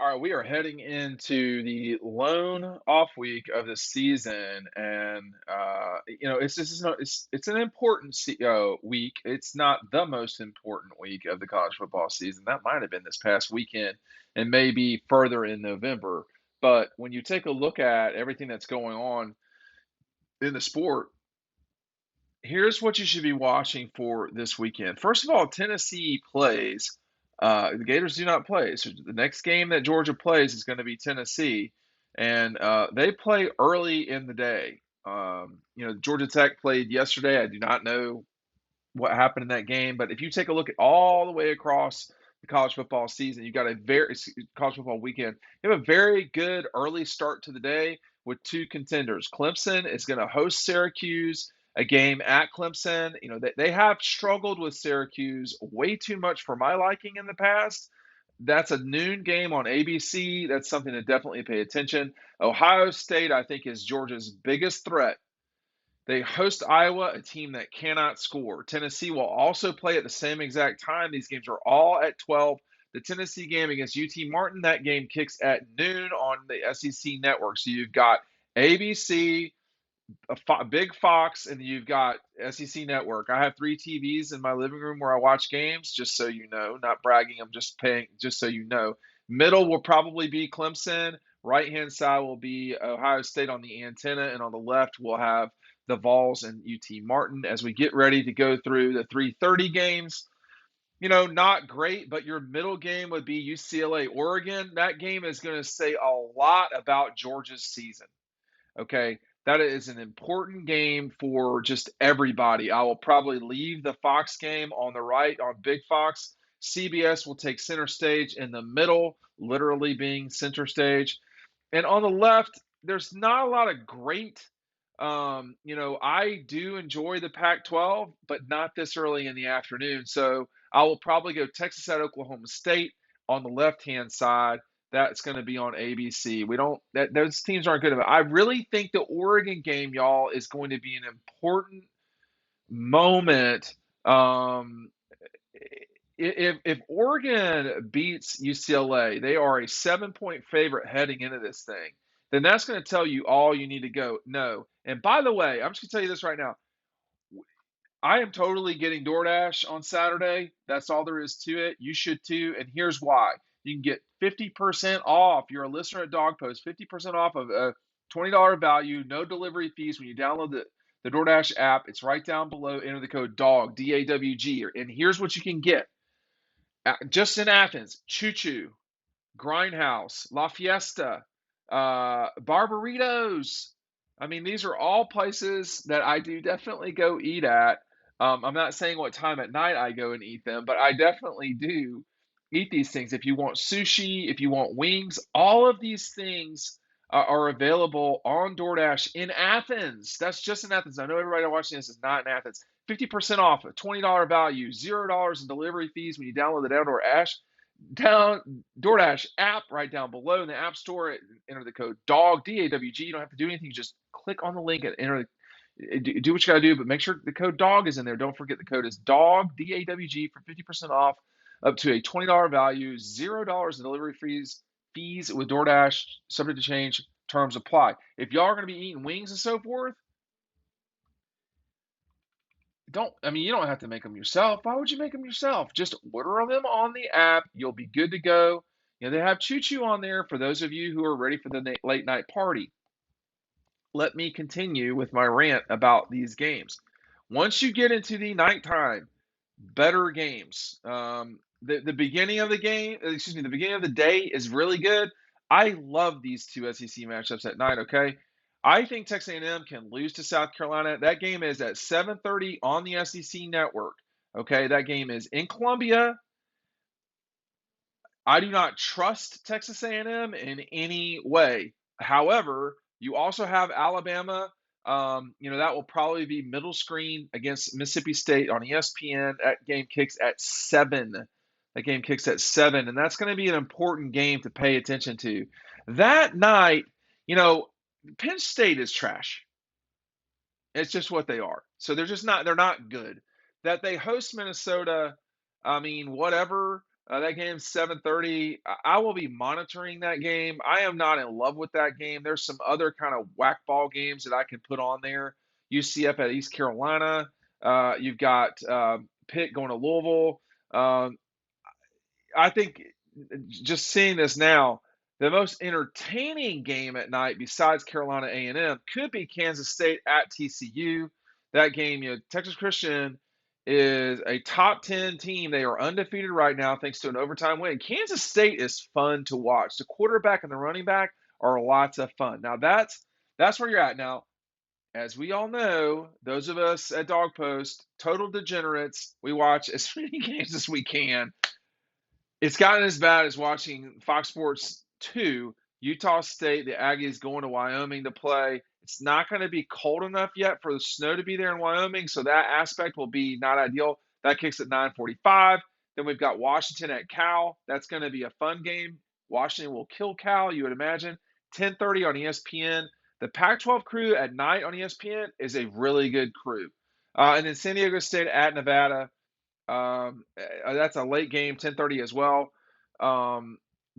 All right, we are heading into the lone off week of the season, and it's this is no, it's an important week. It's not the most important week of the college football season. That might have been this past weekend, and maybe further in November. But when you take a look at everything that's going on in the sport, here's what you should be watching for this weekend. First of all, Tennessee plays. The Gators do not play. So the next game that Georgia plays is going to be Tennessee, and they play early in the day. Georgia Tech played yesterday. I do not know what happened in that game, but if you take a look at all the way across the college football season, you got a very college football weekend. You have a very good early start to the day with two contenders. Clemson is going to host Syracuse, a game at Clemson. They have struggled with Syracuse way too much for my liking in the past. That's a noon game on ABC. That's something to definitely pay attention. Ohio State, I think, is Georgia's biggest threat. They host Iowa, a team that cannot score. Tennessee will also play at the same exact time. These games are all at 12. The Tennessee game against UT Martin, that game kicks at noon on the SEC network. So you've got ABC, Big Fox, and you've got SEC network. I have 3 TVs in my living room where I watch games, just so you know. Not bragging, I'm just paying, just so you know. Middle will probably be Clemson. Right-hand side will be Ohio State on the antenna, and on the left we'll have the Vols and UT Martin as we get ready to go through the 3:30 games. Not great, but your middle game would be UCLA, Oregon. That game is going to say a lot about Georgia's season. Okay, that is an important game for just everybody. I will probably leave the Fox game on the right on Big Fox. CBS will take center stage in the middle, literally being center stage. And on the left, there's not a lot of great. I do enjoy the Pac-12, but not this early in the afternoon. So I will probably go Texas at Oklahoma State on the left-hand side. That's going to be on ABC. We don't that those teams aren't good enough. I really think the Oregon game, y'all, is going to be an important moment. If Oregon beats UCLA, they are a 7-point favorite heading into this thing. Then that's going to tell you all you need to go know. And by the way, I'm just going to tell you this right now. I am totally getting DoorDash on Saturday. That's all there is to it. You should too. And here's why. You can get 50% off. You're a listener at Dog Post, 50% off of a $20 value, no delivery fees when you download the DoorDash app. It's right down below. Enter the code DAWG, DAWG. And here's what you can get. Just in Athens, Choo Choo, Grindhouse, La Fiesta, Barbaritos. I mean, these are all places that I do definitely go eat at. I'm not saying what time at night I go and eat them, but I definitely do eat these things. If you want sushi, if you want wings, all of these things are available on DoorDash in Athens. That's just in Athens. I know everybody watching this is not in Athens. 50% off, a $20 value, $0 in delivery fees when you download the DoorDash app right down below in the App Store. Enter the code DAWG, DAWG. You don't have to do anything. You just click on the link and do what you got to do, but make sure the code DAWG is in there. Don't forget the code is DAWG, DAWG, for 50% off up to a $20 value, $0 in delivery fees with DoorDash, subject to change, terms apply. If y'all are going to be eating wings and so forth, you don't have to make them yourself. Why would you make them yourself? Just order them on the app. You'll be good to go. They have Choo Choo on there for those of you who are ready for the late night party. Let me continue with my rant about these games. Once you get into the nighttime, better games. The beginning of the game, the beginning of the day is really good. I love these two SEC matchups at night. Okay, I think Texas A&M can lose to South Carolina. That game is at 7:30 on the SEC network. Okay, that game is in Columbia. I do not trust Texas A&M in any way. However, you also have Alabama. That will probably be middle screen against Mississippi State on ESPN. That game kicks at 7. That game kicks at 7, and that's going to be an important game to pay attention to. That night, Penn State is trash. It's just what they are. So they're not good. That they host Minnesota, I mean, whatever. That game's 7:30. I will be monitoring that game. I am not in love with that game. There's some other kind of whack ball games that I can put on there. UCF at East Carolina. You've got Pitt going to Louisville. Um, I think just seeing this now, the most entertaining game at night besides Carolina A&M could be Kansas State at TCU. That game, Texas Christian is a top 10 team. They are undefeated right now thanks to an overtime win. Kansas State is fun to watch. The quarterback and the running back are lots of fun. Now that's where you're at now. As we all know, those of us at Dog Post, total degenerates, we watch as many games as we can. It's gotten as bad as watching Fox Sports 2, Utah State, the Aggies going to Wyoming to play. It's not going to be cold enough yet for the snow to be there in Wyoming, so that aspect will be not ideal. That kicks at 9:45. Then we've got Washington at Cal. That's going to be a fun game. Washington will kill Cal, you would imagine. 10:30 on ESPN. The Pac-12 crew at night on ESPN is a really good crew. And then San Diego State at Nevada. That's a late game, 10:30 as well.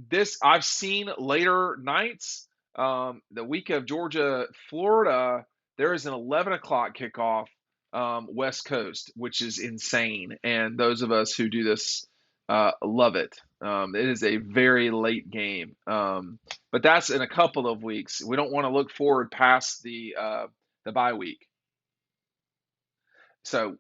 This I've seen later nights. The week of Georgia, Florida, there is an 11 o'clock kickoff, West Coast, which is insane. And those of us who do this love it. It is a very late game, but that's in a couple of weeks. We don't want to look forward past the bye week. So,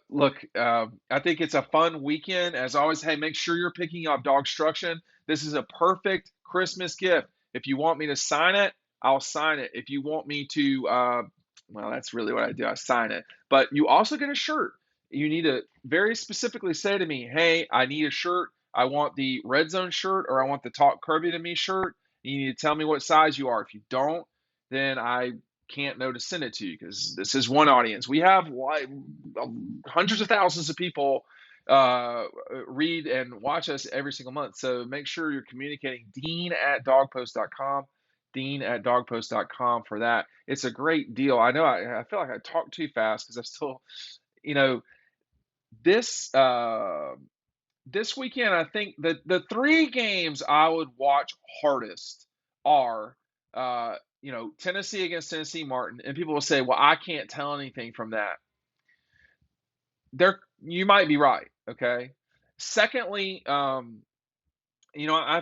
look, I think it's a fun weekend. As always, hey, make sure you're picking up Dogstruction. This is a perfect Christmas gift. If you want me to sign it, I'll sign it. If you want me to, well, that's really what I do. I sign it. But you also get a shirt. You need to very specifically say to me, hey, I need a shirt. I want the Red Zone shirt or I want the Talk Kirby to Me shirt. You need to tell me what size you are. If you don't, then I can't know to send it to you because this is one audience. We have hundreds of thousands of people read and watch us every single month. So make sure you're communicating dean@dogpost.com, dean@dogpost.com for that. It's a great deal. I know I feel like I talk too fast because I'm still, you know, this this weekend, I think the three games I would watch hardest are, Tennessee against Tennessee Martin, and people will say, "Well, I can't tell anything from that." There, you might be right. Okay. Secondly, I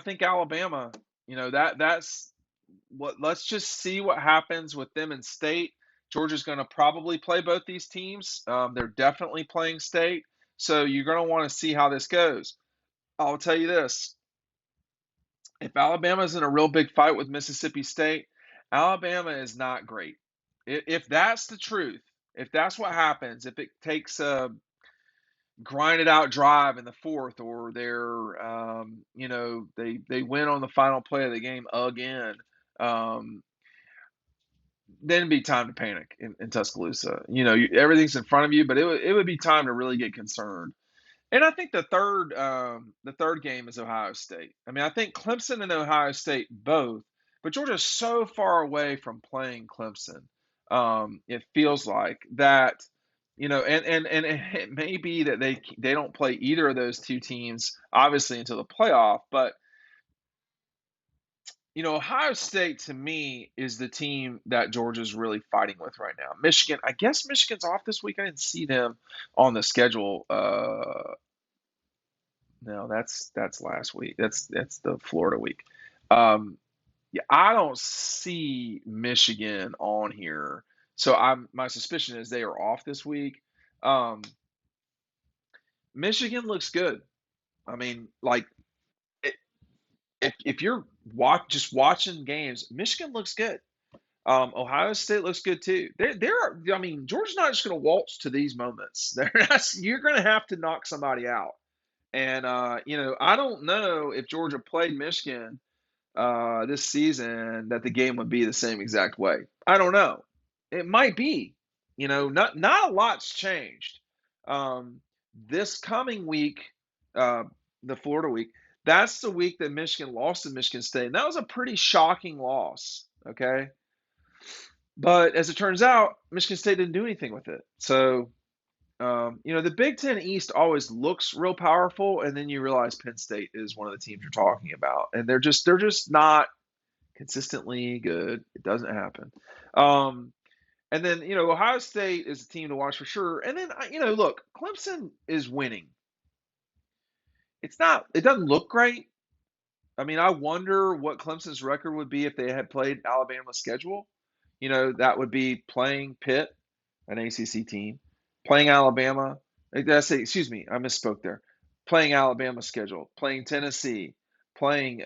think Alabama. That's what. Let's just see what happens with them in state. Georgia's going to probably play both these teams. They're definitely playing state, so you're going to want to see how this goes. I'll tell you this. If Alabama's in a real big fight with Mississippi State, Alabama is not great. If that's the truth, if that's what happens, if it takes a grinded out drive in the fourth, or they win on the final play of the game again, um, then it'd be time to panic in Tuscaloosa. Everything's in front of you, but it would be time to really get concerned. And I think the third game is Ohio State. I mean, I think Clemson and Ohio State both, but Georgia's so far away from playing Clemson. It feels like that, and it may be that they don't play either of those two teams obviously until the playoff. But Ohio State to me is the team that Georgia's really fighting with right now. Michigan, I guess Michigan's off this week. I didn't see them on the schedule. No, that's last week. That's the Florida week. Um, yeah, I don't see Michigan on here, so my suspicion is they are off this week. Um, Michigan looks good. I mean, like i- if you're just watching games, Michigan looks good. Ohio State looks good too. I mean, Georgia's not just going to waltz to these moments. You're going to have to knock somebody out. And I don't know if Georgia played Michigan this season that the game would be the same exact way. I don't know. It might be. Not a lot's changed. Um, this coming week, uh, the Florida week, that's the week that Michigan lost to Michigan State. And that was a pretty shocking loss. Okay. But as it turns out, Michigan State didn't do anything with it. So The Big Ten East always looks real powerful, and then you realize Penn State is one of the teams you're talking about, and they're just not consistently good. It doesn't happen. Um, and then Ohio State is a team to watch for sure. And then look, Clemson is winning. It's not. It doesn't look great. I mean, I wonder what Clemson's record would be if they had played Alabama's schedule. That would be playing Pitt, an ACC team, playing Alabama. Did I say, excuse me, I misspoke there. Playing Alabama's schedule, playing Tennessee, playing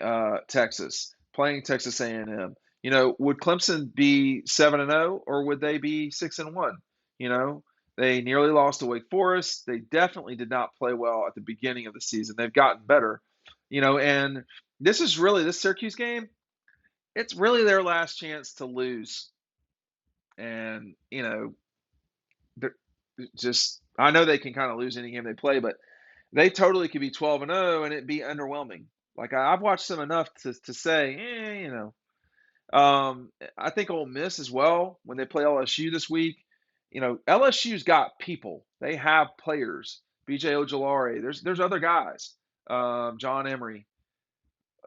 Texas, playing Texas A&M. Would Clemson be 7-0 or would they be 6-1? You know, they nearly lost to Wake Forest. They definitely did not play well at the beginning of the season. They've gotten better. And this Syracuse game, it's really their last chance to lose. And, they're just, I know they can kind of lose any game they play, but they totally could be 12-0 and it'd be underwhelming. Like I've watched them enough to say, I think Ole Miss as well when they play LSU this week. LSU's got people. They have players. BJ Ojolari. There's other guys. John Emery.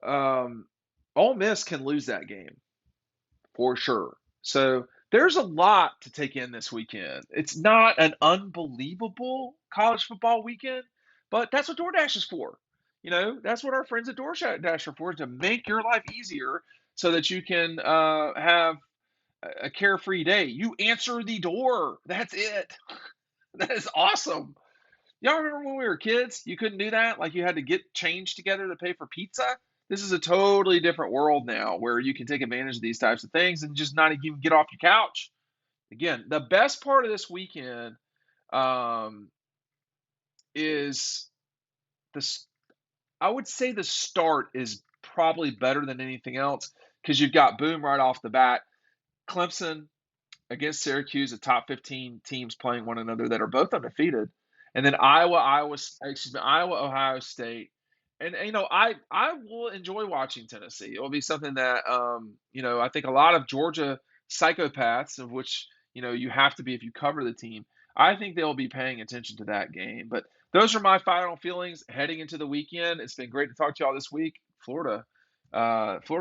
Ole Miss can lose that game for sure. So there's a lot to take in this weekend. It's not an unbelievable college football weekend, but that's what DoorDash is for. That's what our friends at DoorDash are for, to make your life easier so that you can have a carefree day. You answer the door. That's it. That is awesome. Y'all remember when we were kids? You couldn't do that? Like you had to get change together to pay for pizza? This is a totally different world now where you can take advantage of these types of things and just not even get off your couch. Again, the best part of this weekend um, is this. I would say the start is probably better than anything else because you've got boom right off the bat. Clemson against Syracuse, the top 15 teams playing one another that are both undefeated, and then Iowa, Ohio State, and I will enjoy watching Tennessee. It will be something that I think a lot of Georgia psychopaths, of which you have to be if you cover the team. I think they'll be paying attention to that game. But those are my final feelings heading into the weekend. It's been great to talk to y'all this week. Florida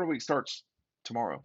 week starts tomorrow.